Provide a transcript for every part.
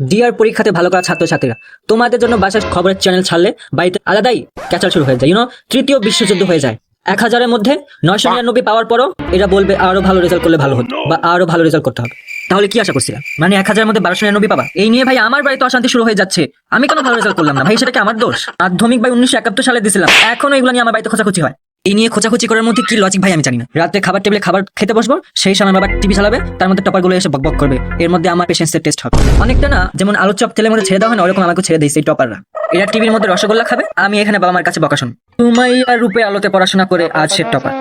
DR পরীক্ষাতে ভালো করা ছাত্রছাত্রীরা, তোমাদের জন্য বাসার খবরের চ্যানেল ছাড়লে বাড়িতে আলাদাই ক্যাচাল শুরু হয়ে যায়। তৃতীয় বিশ্বযুদ্ধ হয়ে যায়। 1000-এর মধ্যে 999 পাওয়ার পরও এরা বলবে আরো ভালো রেজাল্ট করলে ভালো হতো বা আরো ভালো রেজাল্ট করতে হবে। তাহলে কি আশা করছিলাম? মানে 1000-এর মধ্যে 1299 পাবা? এই নিয়ে ভাই আমার বাড়িতে অশান্তি শুরু হয়ে যাচ্ছে। আমি কেন ভালো রেজাল্ট করলাম না ভাই? সেটা কি আমার দোষ? মাধ্যমিক ভাই 1971 সালে দিছিলাম, এখনো এগুলো নিয়ে আমার বাড়িতে খোঁচাখুচি হয়। এই নিয়ে খোঁচাখুচি করার মধ্যে কি লজিক ভাই আমি জানি না। রাতে খাবার টেবিলে খাবার খেতে বসবো, সেই সময় বাবা টিভি চালাবে, তার মধ্যে টপার গুলো এসে বকবক করবে। এর মধ্যে আমার পেশেন্সের টেস্ট হবে। অনেকটা না যেমন আলুর চপ তেলের মধ্যে ছেড়ে দেওয়া হয় না, ওরকম আমাকে ছেড়ে দিয়েছে এই টপাররা। এরা টিভির মধ্যে রসগোল্লা খাবে, আমি এখানে বাবা মার কাছে বকা শুনবো। সুমাইয়া রূপে আলোতে পড়াশোনা করে আজ সে টপার।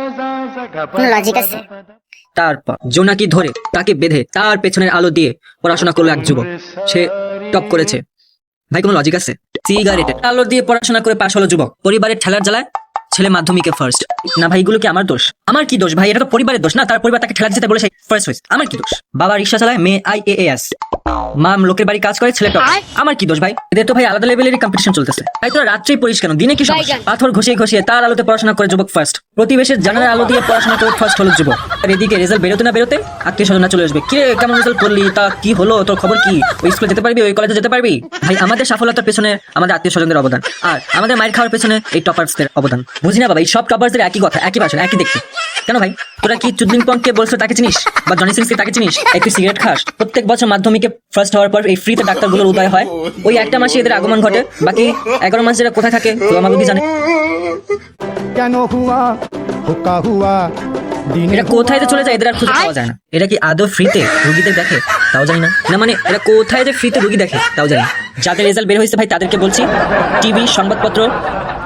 কোনো লজিক আছে? তারপর জোনাকি ধরে তাকে বেঁধে তার পেছনের আলো দিয়ে পড়াশোনা করলো এক যুবক, সে টপ করেছে। ভাই কোনো লজিক আছে? সিগারেটের আলো দিয়ে পড়াশোনা করে পাশ হলো যুবক, পরিবারের ঠেলার জ্বালায় ছেলে মাধ্যমিকে ফার্স্ট। না ভাই এগুলো কি আমার দোষ? আমার কি দোষ ভাই? এটা তো পরিবারের দোষ না, তার পরিবার তাকে ঠেলা দিতে বলে সেই ফার্স্ট হয়েছে। আমার কি দোষ? বাবা রিক্সা চালায়, মেয়ে IAS, মা লোকের বাড়ি কাজ করে, ছেলে টপ। আমার কি দোষ ভাই? এদের তো ভাই আলাদা লেভেলেরই কম্পিটিশন চলতেছে। তাই তোরা রাত্রেই পড়িস কেন? দিনে কি সমস্যা? পাথর ঘষিয়ে ঘষিয়ে তার আলোতে পড়াশোনা করে যুবক ফার্স্ট। প্রতিবেশের জানালার আলো দিয়ে পড়াশোনা করে ফার্স্ট হলো যুবক। আর এদিকে রেজাল্ট বেরোতে না বেরোতে আত্মীয় স্বজনরা চলে আসবে, কিরে কেমন রেজাল্ট করলি, তা কি হলো, তোর খবর কি, ওই স্কুলে যেতে পারবি, ওই কলেজে যেতে পারবি? ভাই আমাদের সফলতার পেছনে আমাদের আত্মীয় স্বজনদের অবদান, আর আমাদের মায়ের খাওয়ার পেছনে এই টপার্সদের অবদান। বুঝি না বাবা, এই সব টপার্সদের একই কথা, একই ভাষণ, একই দেখতে। কেন ভাই তোরা কি চুদলিং পংকে বলছো তাকে চিনিস, বা জনি সিংকে তাকে চিনিস? একটু সিগারেট খাস, প্রত্যেক বছর মাধ্যমিকে ফার্স্ট হওয়ার পর এই ফ্রিতে ডাক্তারগুলোর উদয় হয়, ওই একটা মাসে এদের আগমন ঘটে, বাকি 11 মাস এরা কোথায় থাকে তো আমার বুদ্ধি জানে। কেন হুয়া হুকা হুয়া এরা কোথায় যে চলে যায় এদের আর খুঁজে পাওয়া যায় না। এরা কি আদৌ ফ্রিতে রুগীদের দেখে তাও জানি না। না মানে এরা কোথায় যে ফ্রিতে রুগী দেখে তাও জানি না। যাদের রেজাল্ট বের হয়েছে ভাই তাদেরকে বলছি, টিভি সংবাদপত্র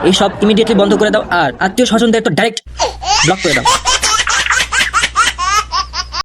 এইসব ইমিডিয়েটলি বন্ধ করে দাও, আর আত্মীয় স্বজনদের তো ডাইরেক্ট ব্লক করে দাও।